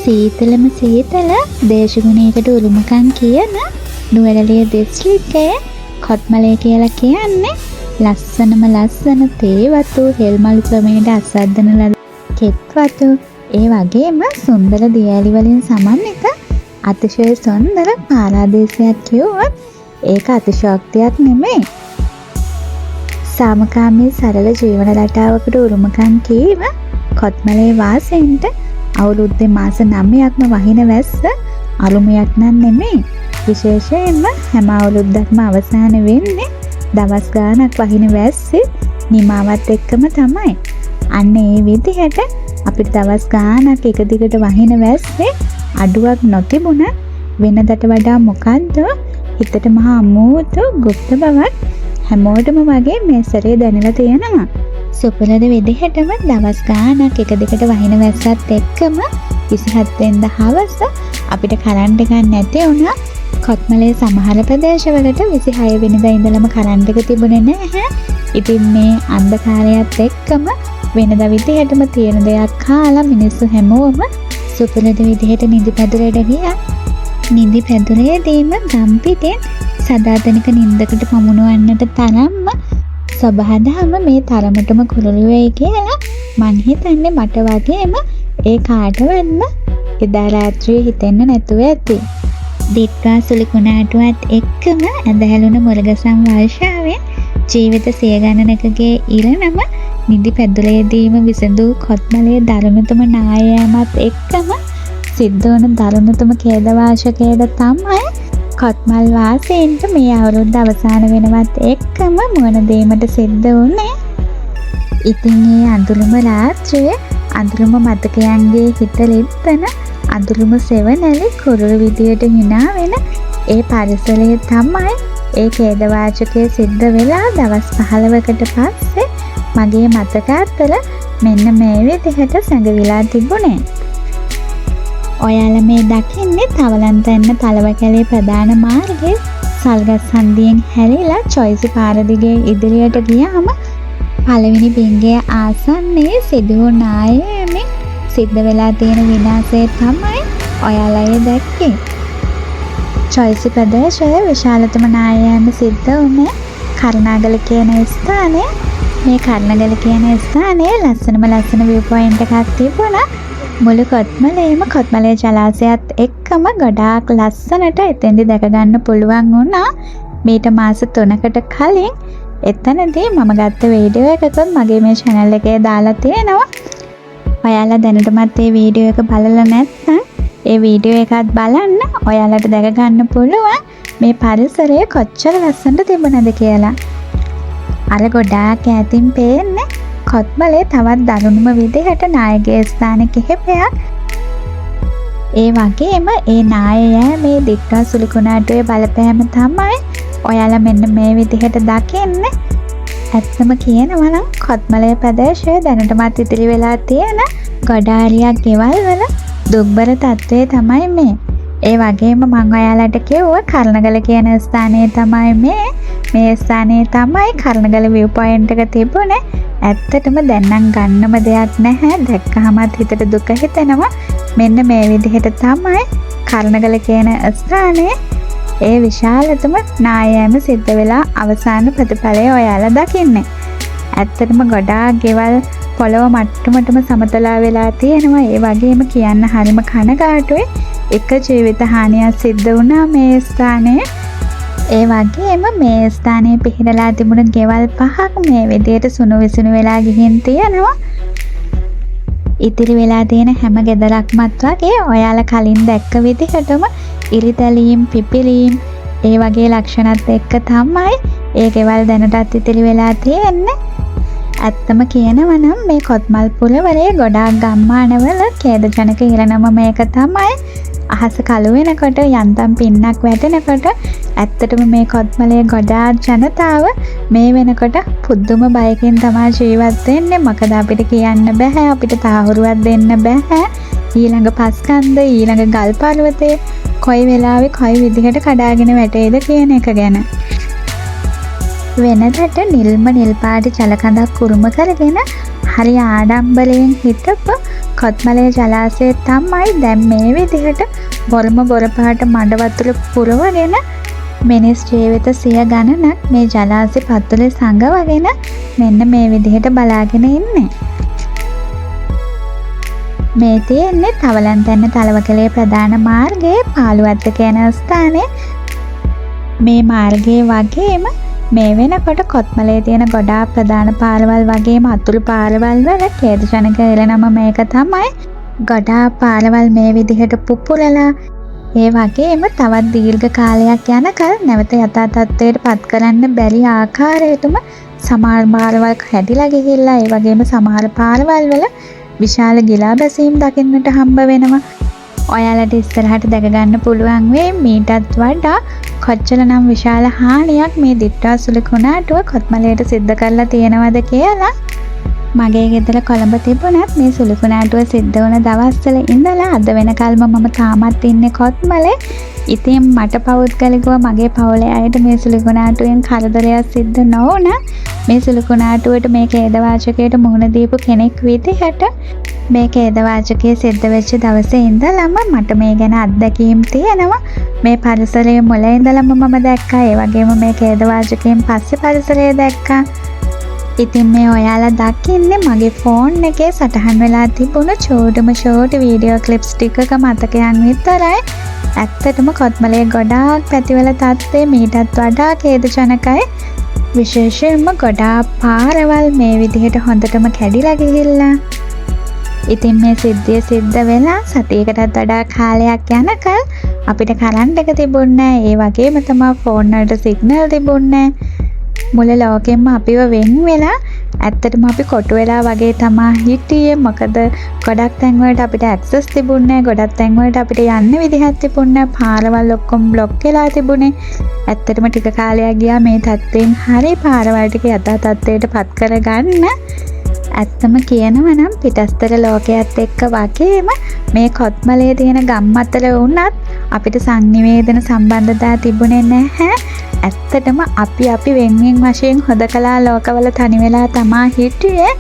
සීතලම සීතල දේශගුණයකට උරුමකම් කියන නුවරඑළිය දිස්ත්‍රික්කයේ කොත්මලේ කියලා කියන්නේ ලස්සනම ලස්සන තේ වතු හෙල්මලු ක්‍රමයට අස්වද්දන ලද කෙත් වතු ඒ වගේම සුන්දර දියැලි වලින් සමන්විත අතිශය සුන්දර පාරාදීසයක් කිව්වොත් ඒක අතිශෝක්තියක් නෙමෙයි. සාමකාමී සරල ජීවන රටාවකට උරුමකම් කීව කොත්මලේ වාසීන්ට අවුරුද්දේ මාස 9ක්ම වහින වැස්ස අලුමයක් නම් නෙමෙයි. විශේෂයෙන්ම හැම අවුරුද්දක්ම අවසාන වෙන්නේ දවස් ගාණක් වහින වැස්සේ නිමාවත් එක්කම තමයි. අන්න ඒ විදිහට අපිට දවස් ගාණක් එක දිගට වහින වැස්සේ අඩුවක් නොතිබුණත් වෙනදට වඩා මොකද්ද හිතට මහා අමෝතු গুপ্ত බවක් හැමෝටම වගේ මේ සැරේ දැනලා තියෙනවා. සුපුරුදු විදිහටම දවස් ගාණක් එක දිගට වහින වැස්සත් එක්කම 27 වෙනිදා හවස අපිට කරන්ට් එකක් නැති වුණා. කොත්මලේ සමහර ප්‍රදේශවලට 26 වෙනිදා ඉඳලම කරන්ට් එක තිබුණේ නැහැ. ඉතින් මේ අන්ධකාරයත් එක්කම වෙනදා විදිහටම තියෙන දෙයක් කාලා මිනිස්සු හැමෝම සුපුරුදු විදිහට නිදි පැදුරේට ගියා. නිදි පැදුරේදීම ගම් පිටින් සදාතනික නිින්දකට පමුණවන්නට තරම්ම සබහාදහම මේ තරමටම කුරුළු වෙයි කියලා මං හිතන්නේ මට වගේම ඒ කාටවත්ම එදා රාත්‍රියේ හිතෙන්න නැතුව ඇති. දිත්වා සුළි කුණාටුවත් එක්කම ඇදහැළුණු මුරගසම් වර්ෂාවෙන් ජීවිත සිය ගණනකගේ ඉරණම නිදි පැදුරේදීම විසඳූ කොත්මලේ දරුණුතම නායෑමත් එක්කම සිද්ධ වන දරුණුතම ඛේදවාචකයද තමයි කොත්මල් වාසීන්ට මේ අවුරුද්ද අවසාන වෙනවත් එක්කම මුහුණ දීමට සිද්ධ වුණේ. ඉතින් ඒ අඳුරුම රාත්‍රියේ අඳුරුම මතකයන්ගේ හිත ලිත්තන අඳුරුම සෙවණැලි කුරුළු විදියට hina වෙන ඒ පරිසරයේ තමයි ඒ ඛේදවාචකයේ සිද්ධ වෙලා දවස් 15කට පස්සේ මගේ මතක අතර මෙන්න මේ විදිහට සැඟවිලා තිබුණේ. ඔයාලා මේ දකින්නේ තවලන්තැන්න තලවකැලේ ප්‍රධාන මාර්ගයේ සල්ගස් හන්දියෙන් හැරිලා චොයිසි පාර දිගේ ඉදිරියට ගියාම පළවෙනි බිංගේ ආසන්නයේ සිදු වූ නායෑමෙන් සිද්ධ වෙලා තියෙන විනාශය තමයි ඔයාලා දැක්කේ. චොයිසි ප්‍රදේශයේ විශාලතම නායෑම සිද්ධ වුණේ කරුණාගල කියන ස්ථානයේ. මේ කරුණාගල කියන ස්ථානයේ ලස්සන view point එකක් තිබුණා. මුළු කොත්මලේම කොත්මලේ ජලාශයත් එක්කම ගොඩාක් ලස්සනට එතෙන්දි දැක ගන්න පුළුවන් වුණා. මීට මාස 3කට කලින් එතනදී මම ගත්ත වීඩියෝ එකකුත් මගේ මේ channel එකේ දාලා තියෙනවා. ඔයාලා දැනටමත් මේ වීඩියෝ එක බලලා නැත්නම් ඒ වීඩියෝ එකත් බලන්න. ඔයාලට දැක ගන්න පුළුවන් මේ පරිසරය කොච්චර ලස්සනට තිබුණද කියලා. අර ගොඩාක් ඈතින් පේන්නේ කොත්මලේ තවත් දරුණුම විදිහට නායකගේ ස්ථාන කිහිපයක්. ඒ වගේම ඒ නායයා මේ දික්කා සුළි කුණාටුවේ බලපෑම තමයි ඔයාලා මෙන්න මේ විදිහට දකින්නේ. ඇත්තම කියනවා නම් කොත්මලේ ප්‍රදේශයේ දැනටමත් ඉතිරි වෙලා තියෙන ගොඩාරියක් ගෙවල් වල දුක්බර තත්ත්වය තමයි මේ. ඒ වගේම මම ඔයාලට කිව්වා කරුණාගල කියන ස්ථානයේ තමයි මේ ස්ථානයේ තමයි කරුණාගල view point එක තිබුණේ. ඇත්තටම දැන් නම් ගන්නම දෙයක් නැහැ. දැක්කහමත් හිතට දුක හිතෙනවා. මෙන්න මේ විදිහට තමයි කරුණාගල කියන ස්ථානයේ ඒ විශාලතම නායෑම සිද්ධ වෙලා අවසාන ප්‍රතිඵලය ඔයාලා දකින්නේ. ඇත්තටම ගොඩාක් ගෙවල් පොළොව මට්ටමටම සමතලා වෙලා තියෙනවා. ඒ වගේම කියන්න හරිම කනගාටුයි. එක ජීවිත හානියක් සිද්ධ වුණා මේ ස්ථානයේ. ඒ වගේම මේ ස්ථානයේ පිහිටලා තිබුණු ගෙවල් 5ක් මේ විදියට සුණු විසුණු වෙලා ගිහින් තියෙනවා. ඉතිරි වෙලා තියෙන හැම ගෙදරක්මත් වගේ ඔයාලා කලින් දැක්ක විදිහටම ඉරිතැලීම් පිපිලීම් ඒ වගේ ලක්ෂණත් එක්ක තමයි ඒ ගෙවල් දැනටත් ඉතිරි වෙලා තියෙන්නේ. ඇත්තම කියනවා නම් මේ කොත්මල් පුරවරේ ගොඩාක් ගම්මානවල ඛේදජනක ඉරණම මේක තමයි. අහස කළු වෙනකොට යන්තම් පින්නක් වැටෙනකොට ඇත්තටම මේ කොත්මලේ ගොඩාක් ජනතාව මේ වෙනකොට පුදුම බයකින් තමයි ජීවත් වෙන්නේ. මොකද අපිට කියන්න බෑ, අපිට තාහුරුවක් දෙන්න බෑ. ඊළඟ පස්කන්ද ඊළඟ ගල් පර්වතය කොයි වෙලාවෙ කොයි විදිහට කඩාගෙන වැටෙයිද කියන එක ගැන. වෙනදට නිල්ම නිල් පාට ජලකඳක් කුරුම කරගෙන හරි ආඩම්බරයෙන් හිටපු කොත්මලේ ජලාශය තමයි දැන් මේ විදිහට බොරම බොරපාට මඩ වතුර පුරවගෙන මිනිස් ජීවිත 100 ගණනක් මේ ජලාශය පතුලේ සංගවගෙන මෙන්න මේ විදිහට බලාගෙන ඉන්නේ. මේ තියෙන්නේ තවලන්තැන්න තලවකලේ ප්‍රධාන මාර්ගයේ පාළුවත්තක යන ස්ථානයේ. මේ මාර්ගයේ වගේම මේ වෙනකොට කොත්මලේ තියෙන ගොඩාක් ප්‍රධාන පාරවල් වගේම අතුරු පාරවල් වල ඛේදජනක එළනම මේක තමයි. ගොඩාක් පාරවල් මේ විදිහට පුපුරලා ඒ වගේම තවත් දීර්ඝ කාලයක් යනකල් නැවත යථා තත්ත්වයට පත් කරන්න බැරි ආකාරයටම සමහර පාරවල් හැදිලා ගිහිල්ලා ඒ වගේම සමහර පාරවල් වල විශාල ගිලා බැසීම් දකින්නට හම්බ වෙනවා. ඔයාලට ඉස්සරහට දැක ගන්න පුළුවන් වෙයි මීටත් වඩා කොච්චරනම් විශාල හානියක් මේ දිට්ටා සුළුකුණාටුව කොත්මලේට සිද්ධ කරලා තියෙනවද කියලා. මගේ ගෙදර කොළඹ තිබුණත් මේ සුළුකුණාටුව සිද්ධ වුණ දවස්වල ඉඳලා අද වෙනකල්ම මම තාමත් ඉන්නේ කොත්මලේ. ඉතින් මට පෞද්ගලිකව මගේ පවුලේ අයට මේ සුළුකුණාටුවෙන් කරදරයක් සිද්ධ නොවුණ මේ සුළුකුණාටුවට මේ ඛේදවාචකයට මුහුණ දීපු කෙනෙක් විදිහට මේ ඛේදවාචකයේ සිද්ධ වෙච්ච දවසේ ඉඳලම මට මේ ගැන අත්දැකීම් තියෙනවා. මේ පරිසරයේ මුල ඉඳලම මම දැක්කා. ඒ වගේම මේ ඛේදවාචකයෙන් පස්සේ පරිසරය දැක්කා. ඉතින් මේ ඔයාලා දකින්නේ මගේ ෆෝන් එකේ සටහන් වෙලා තිබුණු ෂෝටි වීඩියෝ ක්ලිප්ස් ටිකක මතකයන් විතරයි. ඇත්තටම කොත්මලේ ගොඩාක් පැතිවල තත්ත්වය මීටත් වඩා ඛේදජනකයි. විශේෂයෙන්ම ගොඩාක් පාරවල් මේ විදිහට හොඳටම කැඩිලා ගිහිල්ලා. ඉතින් මේ සිද්ධිය සිද්ධ වෙලා සතියකටත් වඩා කාලයක් යනකල් අපිට කරන්ට් එක තිබුණේ නැහැ. ඒ වගේම තමයි ෆෝන් වලට සිග්නල් තිබුණේ නැහැ. මුල ලෝකෙම අපිව වෙන් වෙලා ඇත්තටම අපි කොටු වෙලා වගේ තමයි හිටියේ. මොකද ගොඩක් තැන් වලට අපිට ඇක්සස් තිබුණේ නැහැ. ගොඩක් තැන් වලට අපිට යන්න විදිහක් තිබුණේ නැහැ. පාරවල් ඔක්කොම බ්ලොක් වෙලා තිබුණේ. ඇත්තටම ටික කාලයක් ගියා මේ තත්ත්වයෙන් හරි පාරවල් ටික යථා තත්ත්වයට පත් කරගන්න. ඇත්තම කියනවා නම් පිටස්තර ලෝකයේත් එක්ක වගේම මේ කොත්මලේ තියෙන ගම් අතර වුණත් අපිට සංනිවේදන සම්බන්ධතා තිබුණේ නැහැ. ඇත්තටම අපි වෙන්වෙන් වශයෙන් හොදකලා ලෝකවල තනි වෙලා තමා හිටියේ.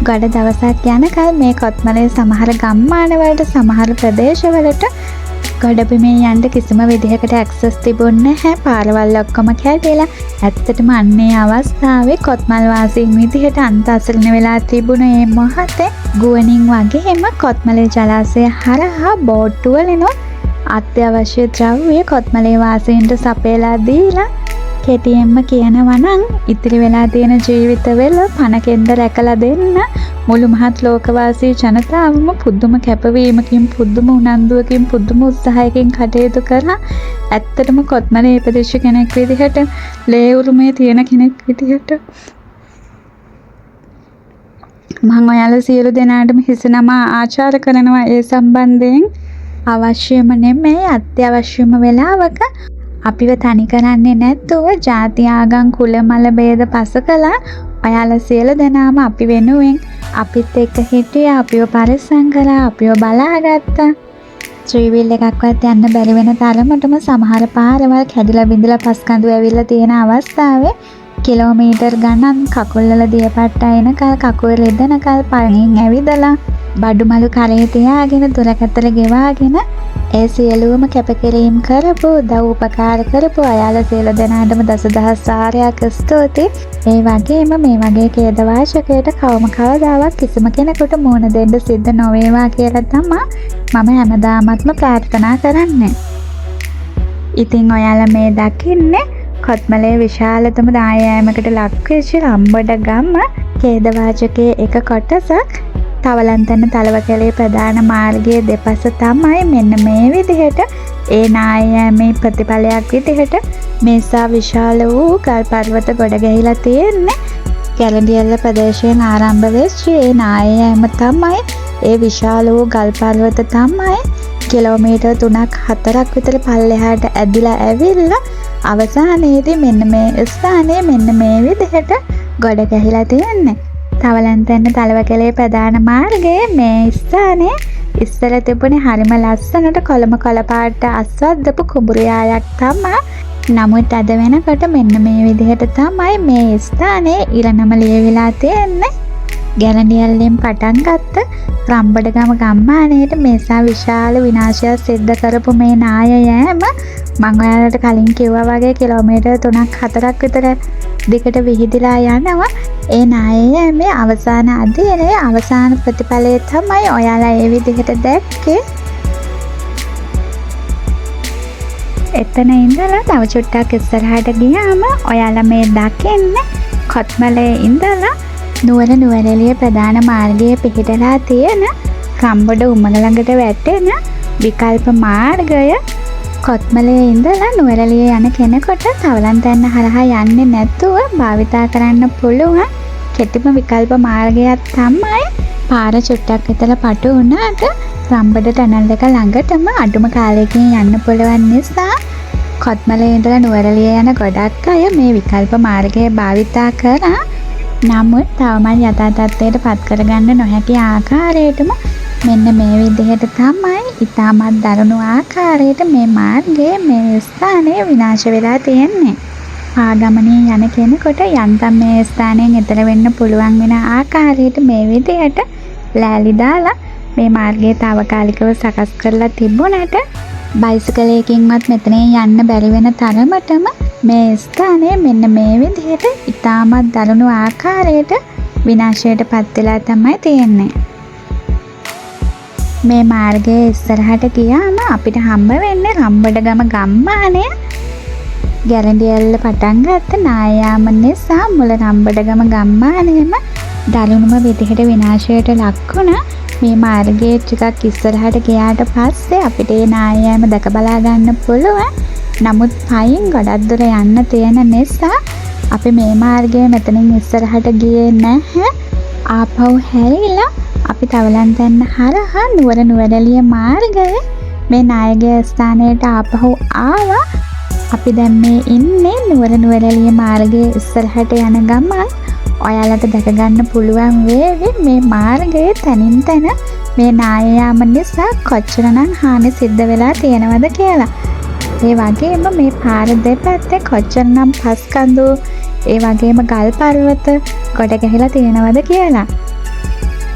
ගොඩ දවසක් යනකල් මේ කොත්මලේ සමහර ගම්මානවලට සමහර ප්‍රදේශවලට ගොඩබිමේ යන්න කිසිම විදිහකට ඇක්සස් තිබුණේ නැහැ. පාරවල් ඔක්කොම කැඩිලා. ඇත්තටම අන්නේ අවස්ථාවේ කොත්මල් වාසීන් විදිහට අන්ත අසරණ වෙලා තිබුණ මේ මොහොතේ ගුවනින් වගේම කොත්මලේ ජලාශය හරහා බෝට්ටු වලිනුත් අත්‍යවශ්‍ය ද්‍රව්‍ය කොත්මලේ වාසීන්ට සපයලා දීලා කෙටියෙන්ම කියනවා නම් ඉතිරි වෙලා තියෙන ජීවිතවල පණකෙන්ද රැකලා දෙන්න මුළු මහත් ලෝකවාසී ජනතාවම පුදුම කැපවීමකින් පුදුම උනන්දුවකින් පුදුම උත්සාහයකින් කටයුතු කරා. ඇත්තටම කොත්මලේ ඉපදිච්ච කෙනෙක් විදිහට ලේ උරුමේ තියෙන කෙනෙක් විදිහට මම ඔයාලා සියලු දෙනාටම හිස නමා ආචාර කරනවා. ඒ සම්බන්ධයෙන් අවශ්‍යම නෙමෙයි අත්‍යවශ්‍යම වෙලාවක අපිව තනි කරන්නේ නැතුව ಜಾති ආගම් කුල මල ભેද පස කළා. ඔයාලා සියලු දෙනාම අපි වෙනුවෙන් අපිත් එක්ක හිටියා. අපිව පරිස්සම් කරා. අපිව බලාගත්තා. ත්‍රිවිල් එකක්වත් යන්න බැරි වෙන තරමටම සමහර පාරවල් කැඩිලා බිඳලා පස්කඳු ඇවිල්ලා තියෙන අවස්ථාවේ කිලෝමීටර් ගණන් කකුල් වල දියපට්ට එනකල් කකුල් රෙදෙනකල් පයින් ඇවිදලා බඩුමලු කරේ තියාගෙන දුරකතර ගෙවාගෙන ඒ සියලුම කැපකිරීම කරපු උදව් උපකාර කරපු අයාලා සියලු දෙනාටම දසදහස් සාරයක් ස්තුතියි. ඒ වගේම මේ වගේ ඛේදවාචකයට කවම කවදාවත් කිසිම කෙනෙකුට මුහුණ දෙන්න සිද්ධ නොවේවා කියලා තමයි මම හැමදාමත්ම ප්‍රාර්ථනා කරන්නේ. ඉතින් ඔයාලා මේ දකින්නේ කොත්මලේ විශාලතම දායෑමකට ලක්වෙච්ච රම්බඩ ගම ඛේදවාචකයේ එක කොටසක්. තවලන්තැන්න තලවකැලේ ප්‍රධාන මාර්ගයේ දෙපස තමයි මෙන්න මේ විදිහට ඒ නායෑමේ ප්‍රතිඵලයක් විදිහට මේසා විශාල වූ ගල් පර්වත ගොඩ ගැහිලා තියෙන්නේ. කැලණියල්ල ප්‍රදේශයෙන් ආරම්භ වෙච්ච ඒ නායෑම තමයි ඒ විශාල වූ ගල් පර්වත තමයි කිලෝමීටර් 3-4ක් විතර පල්ලෙහාට ඇදිලා ඇවිල්ලා අවසානයේදී මෙන්න මේ ස්ථානයේ මෙන්න මේ විදිහට ගොඩ ගැහිලා තියෙන්නේ. තවලන්තැන්න තලවකැලේ ප්‍රධාන මාර්ගයේ මේ ස්ථානයේ ඉස්සර තිබුණේ හරිම ලස්සනට කොළම කොළපාට අස්වද්දපු කුඹුරු යායක් තමයි. නමුත් අද වෙනකොට මෙන්න මේ විදිහට තමයි මේ ස්ථානයේ ඉරණම ලියවිලා තියෙන්නේ. ගැලණියල්ලෙන් පටන් ගත්ත රම්බඩගම ගම්මානයට මේසා විශාල විනාශයක් සිද්ධ කරපු මේ නාය යෑම මං ඔයාලට කලින් කිව්වා වගේ කිලෝමීටර් 3-4ක් විතර දිගට විහිදිලා යනවා. ඒ නාය යෑමේ අවසාන අධ්‍යයනයේ අවසාන ප්‍රතිඵලය තමයි ඔයාලා ඒ විදිහට දැක්කේ. එතන ඉඳලා තව චුට්ටක් ඉස්සරහට ගියාම ඔයාලා මේ දකින්නේ කොත්මලේ ඉඳලා නුවරඑළිය ප්‍රධාන මාර්ගයේ පිහිටලා තියෙන රම්බඩ උමග ළඟට වැටෙන විකල්ප මාර්ගය. කොත්මලේ ඉඳලා නුවරඑළිය යන කෙනෙකුට තවලන්තැන්න හරහා යන්නේ නැතුව භාවිතා කරන්න පුළුවන් කෙටිම විකල්ප මාර්ගයක් තමයි පාර චුට්ටක් විතර පටු වුණාට රම්බඩ ටනල් එක ළඟටම අඩුම කාලයකින් යන්න පුළුවන් නිසා කොත්මලේ ඉඳලා නුවරඑළිය යන ගොඩක් අය මේ විකල්ප මාර්ගය භාවිතා කරා. නමුත් තවමත් යථා තත්ත්වයට පත් කරගන්න නොහැකි ආකාරයටම මෙන්න මේ විදිහට තමයි ඉතාමත් දරුණු ආකාරයට මේ මාර්ගයේ මේ ස්ථානය විනාශ වෙලා තියෙන්නේ. පාගමනේ යන කෙනෙකුට යන්තම් මේ ස්ථානයෙන් එතර වෙන්න පුළුවන් වෙන ආකාරයට මේ විදිහට ලෑලි දාලා මේ මාර්ගය తాවකාලිකව සකස් කරලා තිබුණාට බයිසිකලයකින්වත් මෙතනින් යන්න බැරි වෙන තරමටම මේ ස්ථානය මෙන්න මේ විදිහට ඉතාමත් දරුණු ආකාරයට විනාශයට පත් වෙලා තමයි තියෙන්නේ. මේ මාර්ගයේ ඉස්සරහට ගියාම අපිට හම්බ වෙන්නේ රම්බඩගම ගම්මානය. ගැලණියල්ල පටන් ගත්ත නායාම නිසා මුල රම්බඩගම ගම්මානයම දරුණුම විදිහට විනාශයට ලක් වුණා. මේ මාර්ගයේ ටිකක් ඉස්සරහට ගියාට පස්සේ අපිට ඒ නායෑම දැක බලා ගන්න පුළුවන්. නමුත් පයින් ගොඩක් දුර යන්න තියෙන නිසා අපි මේ මාර්ගයේ මෙතනින් ඉස්සරහට ගියේ නැහැ. ආපහු හැරිලා අපි තවලන්තැන්න හරහා නුවරඑළිය මාර්ගයේ මේ නායකගේ ස්ථානයට ආපහු ආවා. අපි දැන් මේ ඉන්නේ නුවරඑළිය මාර්ගයේ ඉස්සරහට යන ගමන් ඔයාලට දැක ගන්න පුළුවන් වේවි මේ මාර්ගයේ තනින් තන මේ නායයාම නිසා කොච්චරනම් හානි සිද්ධ වෙලා තියෙනවද කියලා. ඒ වගේම මේ පාර දෙපැත්තේ කොච්චරනම් පස්කඳු ඒ වගේම ගල් පර්වත ගොඩ ගැහිලා තියෙනවද කියලා.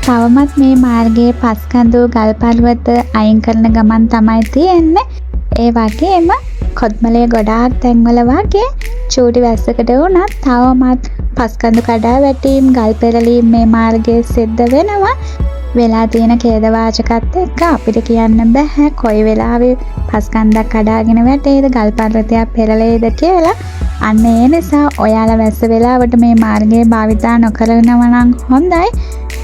තවමත් මේ මාර්ගයේ පස්කඳු ගල් පර්වත අයින් කරන ගමන් තමයි තියෙන්නේ. ඒ වගේම කොත්මලේ ගොඩාක් තැන්වල වගේ චූටි වැස්සකට වුණත් තවමත් පස්කඳු කඩා වැටීම් ගල් පෙරලීම් මේ මාර්ගයේ සිද්ධ වෙනවා. වෙලා තියෙන ඛේදවාචකත් එක්ක අපිට කියන්න බෑ කොයි වෙලාවෙ පස්කන්දක් කඩාගෙන වැටේද ගල් පර්වතයක් පෙරලෙයිද කියලා. අන්න ඒ නිසා ඔයාලා වැස්ස වෙලාවට මේ මාර්ගය භාවිතා නොකරනවා නම් හොඳයි.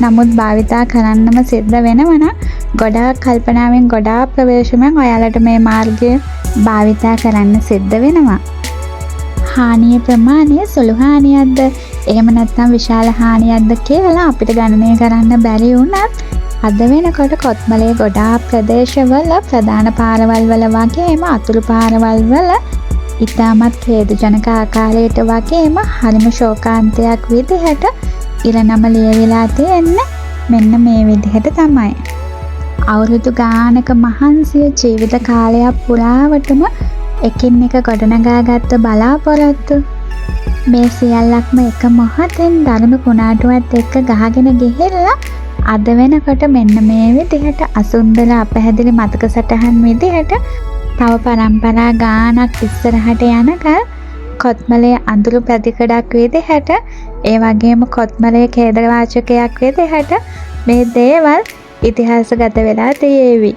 නමුත් භාවිතා කරන්නම සිද්ධ වෙනවා නම් ගොඩාක් කල්පනාවෙන් ගොඩාක් ප්‍රවේශමෙන් ඔයාලට මේ මාර්ගය භාවිතා කරන්න සිද්ධ වෙනවා. හානිය ප්‍රමාණය සුළු හානියක්ද එහෙම නැත්නම් විශාල හානියක්ද කියලා අපිට ගණනය කරන්න බැරි වුණත් අද වෙනකොට කොත්මලේ ගොඩාක් ප්‍රදේශවල ප්‍රධාන පාරවල් වල වගේම අතුරු පාරවල් වල ඉතාමත් ඛේදජනක ආකාරයට වගේම හරිම ශෝකාන්තයක් විදිහට ඉරණම ලියවිලා තියෙන්නේ මෙන්න මේ විදිහට තමයි. අවුරුදු ගානක මහන්සිය ජීවිත කාලයක් පුරාවටම එකින් එක ගොඩනගාගත්ත බලාපොරොත්තු මේ සියල්ලක්ම එක මොහොතෙන් දරුණු කුණාටුවත් එක්ක ගහගෙන ගිහිල්ලා අද වෙනකොට මෙන්න මේ විදිහට අසුන්දර අපැහැදිලි මතක සටහන් විදිහට තව පරම්පරා ගානක් ඉස්සරහට යනකල් කොත්මලේ අඳුරු පැතිකඩක් විදිහට ඒ වගේම කොත්මලේ ඛේදවාචකයක් විදිහට මේ දේවල් ඉතිහාසගත වෙලා තියෙවි.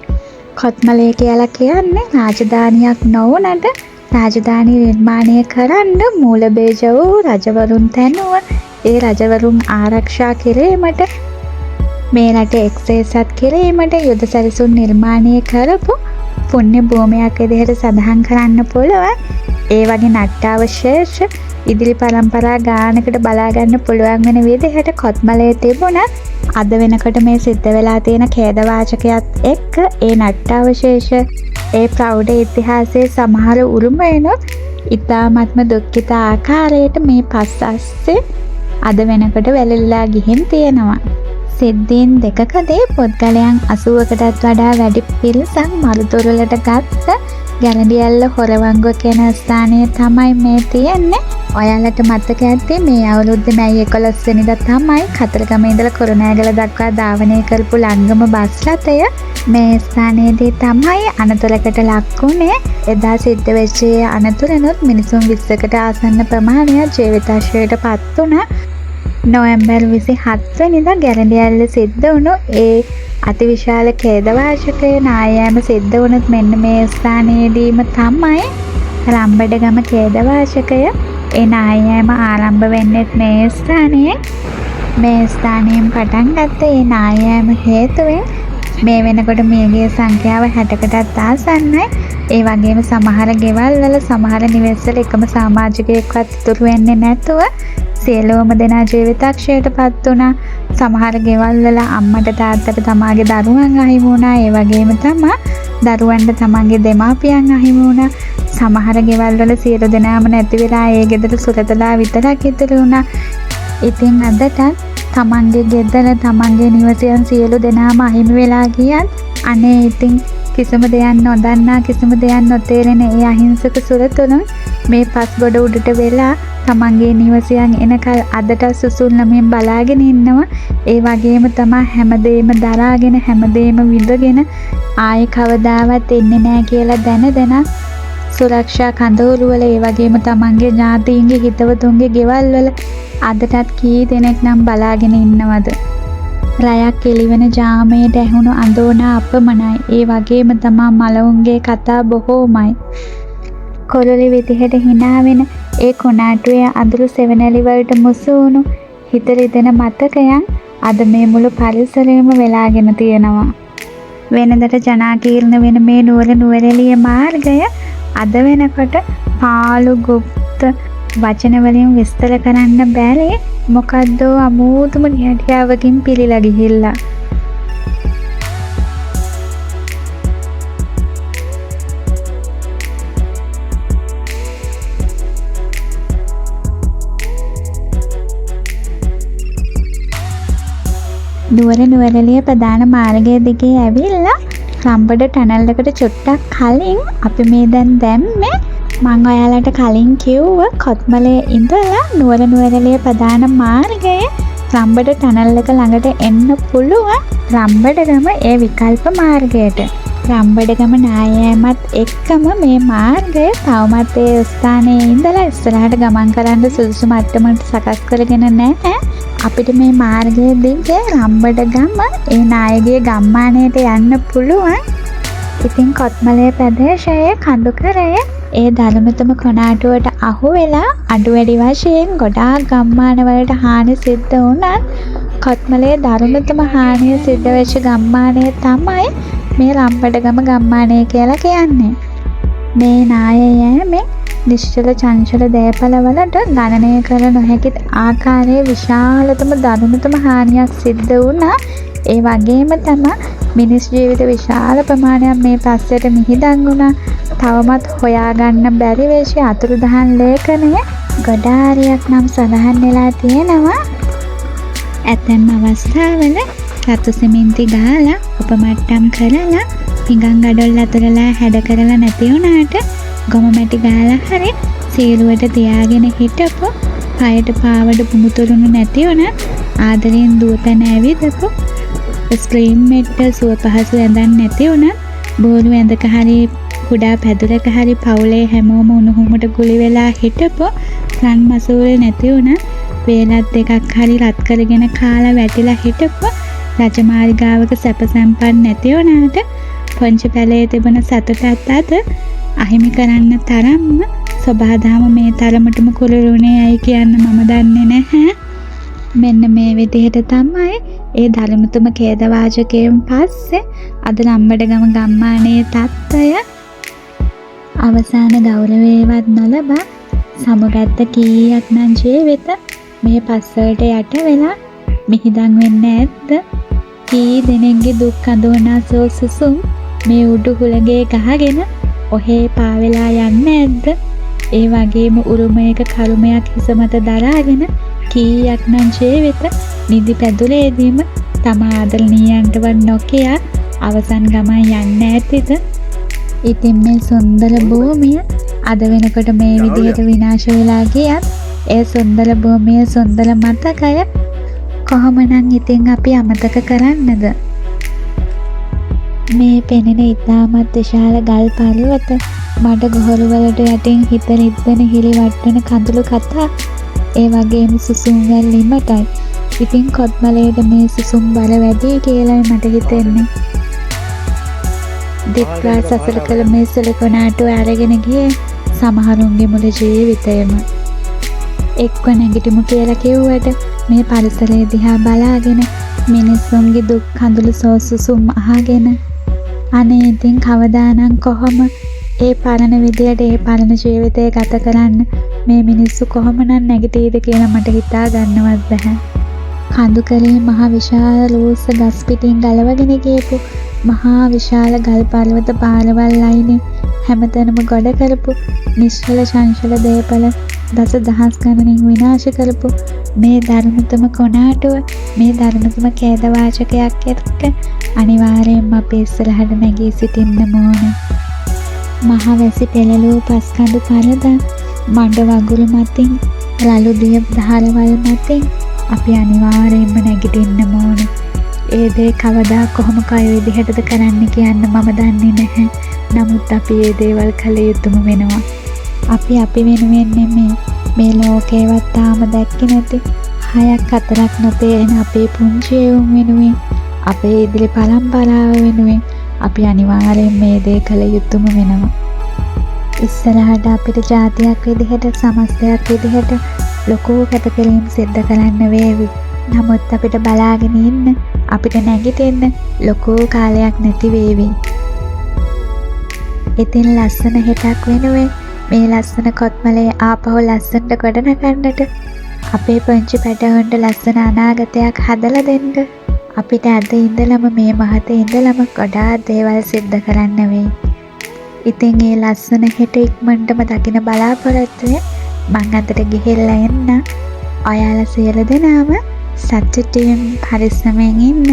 කොත්මලේ කියලා කියන්නේ රාජධානියක් නොවුනට රාජධානී නිර්මාණය කරන්න මූල බේජ වූ රජවරුන් තැනුව ඒ රජවරුන් ආරක්ෂා කිරීමට මේ රට එක්සේසත් කිරීමට යුද සැරිසුම් නිර්මාණය කරපු පුණ්‍ය භූමියක් විදිහට සඳහන් කරන්න පුළුවන්. ඒ වගේ නට්ටාවශේෂ ඉදිරි පරම්පරා ගානකට බලාගන්න පුළුවන් වෙන විදිහට කොත්මලේ තිබුණත් අද වෙනකොට මේ සිද්ධ වෙලා තියෙන ඛේදවාචකයත් එක්ක ඒ නට්ටාවශේෂ ඒ ප්‍රෞಢ ඉතිහාසයේ සමහර උරුමයනොත් ඉතාමත්ම දුක්ඛිත ආකාරයට මේ පස් අස්සේ අද වෙනකොට වැළලීලා ගිහින් තියෙනවා. සිද්ධීන් දෙකකදී පුද්ගලයන් 80කටත් වඩා වැඩි පිරිසක් මරුතොරලට ගත්ත ගැරඩියල්ල හොරවංගුව කියන ස්ථානයේ තමයි මේ තියෙන්නේ. ඔයාලට මතක ඇති මේ අවුරුද්දේ මැයි 11 වෙනිදා තමයි කතරගම ඉඳලා කුරුණෑගල දක්වා ධාවනය කරපු ලංගම බස් රථය මේ ස්ථානයේදී තමයි අනතුරකට ලක් වුණේ. එදා සිද්ධ වෙච්ච අනතුරෙනුත් මිනිසුන් 20කට ආසන්න ප්‍රමාණයක් ජීවිතාශයට පත් වුණා. නොවැම්බර් 27 වෙනිදා ගැරඩියල්ල සිද්ධ වුණු ඒ අතිවිශාල ඛේදවාචකය නායෑම සිද්ධ වුණත් මෙන්න මේ ස්ථානයේදීම තමයි. රම්බඩගම ඛේදවාචකය ඒ නායෑම ආරම්භ වෙන්නෙත් මේ ස්ථානයෙන්. මේ ස්ථානයෙන් පටන් ගත්ත ඒ නායෑම හේතුවෙන් මේ වෙනකොට මියගිය සංඛ්‍යාව 60කටත් ආසන්නයි. ඒ වගේම සමහර ගෙවල් වල සමහර නිවෙස්වල එකම සමාජිකයෙක්වත් ඉතුරු වෙන්නේ නැතුව සියලුම දෙනා ජීවිතක්ෂයට පත් වුණා. සමහර ගෙවල් වල අම්මට තාත්තට තමාගේ දරුවන් අහිමි වුණා. ඒ වගේම තමයි දරුවන්ට තමන්ගේ දෙමාපියන් අහිමි වුණා. සමහර ගෙවල් වල සියලු දෙනාම නැති වෙලා ඒ ගෙදර සුරතලා විතරක් ඉතුරු වුණා. ඉතින් අදට තමන්ගේ ගෙදර තමන්ගේ නිවසයන් සියලු දෙනාම අහිමි වෙලා ගියත් අනේ ඉතින් කිසිම දෙයක් නොදන්නා කිසිම දෙයක් නොතේරෙන ඒ අහිංසක සුරතලුන් මේ පස්ගොඩ උඩට වෙලා තමන්ගේ නිවසයන් එනකල් අදට සුසුල්නමින් බලාගෙන ඉන්නවා. ඒ වගේම තමයි හැමදේම දරාගෙන හැමදේම විඳගෙන ආයේ කවදාවත් එන්නේ නැහැ කියලා දැන සුරක්ෂා කඳවුරු වල ඒ වගේම තමන්ගේ ඥාතීන්ගේ හිතවතුන්ගේ ගෙවල් වල අදටත් කී දෙනෙක් නම් බලාගෙන ඉන්නවද? රැයක් එළිවෙන ජාමයට ඇහුණු අඳෝන අපමණයි. ඒ වගේම තමා මලවුන්ගේ කතා බොහෝමයි. කොළොලි විදිහට hina වෙන ඒ කොණාටුවේ අඳුරු සෙවණැලි වලට මුසු වුණු හිත රිදෙන මතකයන් අද මේ මුළු පරිසරයම වෙලාගෙන තියෙනවා. වෙනදට ජනාකීර්ණ වෙන මේ නුවරඑළිය මාර්ගය අද වෙනකොට පාළු ගුප්ත වචන වලින් විස්තර කරන්න බැරි මොකද්ද අමෝතුම නිහඬියාවකින් පිරීලා ගිහිල්ලා. නුවරඑළිය ප්‍රධාන මාර්ගයේ දිගේ ඇවිල්ලා රම්බඩ ටනල් එකට චුට්ටක් කලින් අපි මේ දැම්මේ මම ඔයාලට කලින් කිව්ව කොත්මලේ ඉඳලා නුවරඑළිය ප්‍රධාන මාර්ගයේ රම්බඩ ටනල් එක ළඟට එන්න පුළුවන් රම්බඩගම ඒ විකල්ප මාර්ගයට. රම්බඩගම නායෑමත් එක්කම මේ මාර්ගය තවමත් ඒ ස්ථානයේ ඉඳලා ඉස්සරහට ගමන් කරන්න සුදුසු මට්ටමකට සකස් කරගෙන නැහැ. අපිට මේ මාර්ගයේ දිගේ රම්බඩගම ඒ නායකගේ ගම්මානයට යන්න පුළුවන්. ඉතින් කොත්මලේ ප්‍රදේශයේ කඳුකරයේ ඒ දලුණුතම කොණාටුවට අහු වෙලා අඩු වැඩි වශයෙන් ගොඩාක් ගම්මාන වලට හානි සිද්ධ වුණත් කොත්මලේ දරුණුතම හානිය සිද්ධ වෙච්ච ගම්මානය තමයි මේ රම්බඩගම ගම්මානය කියලා කියන්නේ. මේ නායෑමේ නිශ්චල චංචල දේපල වලට ගණනය කළ නොහැකි ආකාරයේ විශාලතම දරුණුතම හානියක් සිද්ධ වුණා. ඒ වගේම තමයි මිනිස් ජීවිත විශාල ප්‍රමාණයක් මේ පස්සට මිහිදන් වුණා. තවමත් හොයාගන්න බැරි වෙච්ච අතුරුදහන් ලේඛනය ගොඩාරියක් නම් සඳහන් වෙලා තියෙනවා. ඇතැම් අවස්ථාවල රතු සිමෙන්ති ගාලා උපමට්ටම් කරලා පිඟන් ගඩොල් අතුරලා හැඩ කරලා නැති වුණාට ගොම මැටි ගාලා හරි සීරුවට තියාගෙන හිටපො පයට පාවඩ පුමුතුරුණු නැති වුණා ආදරයෙන් දුවපැන ඇවිදපො ස්ක්‍රීන් මෙට්ට සුව පහසු ඇඳන් නැති වුණා බෝලු ඇඳක හරි කුඩා පැදුරක හරි පවුලේ හැමෝම උණුහුමට ගුලි වෙලා හිටපො රන් මසූල් නැති වුණා වේලත් දෙකක් හරි රත් කරගෙන කාලා වැටිලා හිටපො රජමාලිගාවක සැප සම්පත් නැති වුණාට පොන්චි පැලේ තිබුණ සතුටත් අද අහිමි කරන්න තරම්ම සබහාදහම මේ තරමටම කුළුරුනේ අය කියන්න මම දන්නේ නැහැ. මෙන්න මේ විදිහට තමයි ඒ ධර්මතුම ඛේදවාචකයෙන් පස්සේ අද රම්බඩගම ගම්මානයේ තත්ත්වය අවසාන ගෞරවයවත් නොලබා සමුගත්ත කීයක් නම් ජීවිත මේ පස්සට යට වෙලා මිහිදන් වෙන්නේ ඇත්ද? කී දෙනෙක්ගේ දුක් අඳවනා සුසුම් මේ උඩු හුලගේ ගහගෙන ඔහේ පාවෙලා යන්නේ ඇද්ද? ඒ වගේම උරුමයක කරුමයක් හිස මත දරාගෙන කීයක් නම් ජීවිත නිදි පැදුලේදීම තම ආදරණීයන්ටවත් නොකිය අවසන් ගමන් යන්න ඇතිද? ඉතින් මේ සුන්දර භූමිය අද වෙනකොට මේ විදිහට විනාශ වෙලා ගියත් ඒ සුන්දර භූමිය සුන්දර මතකය කොහොමනම් ඉතින් අපි අමතක කරන්නද? මේ පෙනෙන ඉතාමත් විශාල ගල් පර්වත මඩ ගොහරු වලට යටින් හිත රිද්දෙන හිලි වට්ටන කඳුළු කතා ඒ වගේම සුසුම් වැල් ලිමටයි. ඉතින් කොත්මලේට මේ සුසුම් බල වැඩි කියලා මට හිතෙන්නේ. දික්වා සසර කළ මේ සුලකොනාටු අරගෙන ගියේ සමහරුන්ගේ මුළු ජීවිතයම. එක්ක නැගිටිමු කියලා කිව්වට මේ පරිසරය දිහා බලාගෙන මිනිස්සුන්ගේ දුක් කඳුළු සෝසුසුම් අහගෙන අනේ ඉතින් කවදානම් කොහොම ඒ පරණ විදියට ඒ පරණ ජීවිතය ගත කරන්න මේ මිනිස්සු කොහොමනම් නැගිටීද කියලා මට හිතා ගන්නවත් බැහැ. කඳු කරේ මහා විශාල ලූස්ස ගස් පිටින් ගලවගෙන ගියපු මහා විශාල ගල් පර්වත පාරවල් ලයිනේ හැමතැනම ගොඩ කරපු නිශ්චල චංචල දේපල දස දහස් ගණනින් විනාශ කරපු මේ දරුණුතම කොනාටුව මේ දරුණුතම ඛේදවාචකයක් එක්ක අනිවාර්යයෙන්ම අපි ඉස්සරහට නැගී සිටින්න ඕනේ. මහා වැසි පෙළලූ පස්කඳු පරදා මඩ වගුරු මතින් රළු දිය දහරවල් මතින් අපි අනිවාර්යයෙන්ම නැගිටින්න ඕනේ. ඒ දේ කවදා කොහොම කය විදිහටද කරන්න කියන්න මම දන්නේ නැහැ. නමුත් අපි ඒ දේවල් කළ යුතුම වෙනවා. අපි වෙනුවෙන් නෙමෙයි මේ ලෝකේවත් තාම දැක්කේ නැති 6ක් 4ක් නොතේරෙන අපේ පුංචි එවුන් වෙනුවෙන් අපේ ඉදිරි පරම්පරාව වෙනුවෙන් අපි අනිවාර්යෙන් මේ දේ කළ යුතුම වෙනවා. ඉස්සරහට අපිට ජාතියක් විදිහට සමස්තයක් විදිහට ලොකු කැපකිරීම් සිද්ධ කරන්න වේවි. නමුත් අපිට බලාගෙන ඉන්න අපිට නැගිටින්න ලොකු කාලයක් නැති වේවි. ඉතින් ලස්සන හෙටක් වෙනුවෙන් මේ ලස්සන කොත්මලේ ආපහු ලස්සනට ගොඩනගන්නට අපේ පුංචි පැටවුන්ට ලස්සන අනාගතයක් හදලා දෙන්න අපිට අද ඉඳලම මේ මොහොතේ ඉඳලම ගොඩාක් දේවල් සිද්ධ කරන්න වෙයි. ඉතින් ඒ ලස්සන හෙට ඉක්මනටම දකින්න බලාපොරොත්තුවෙන් මං අතට ගිහිල්ලා එන්න. ඔයාලා සියලු දෙනාම සතුටින් පරිස්සමෙන් ඉන්න.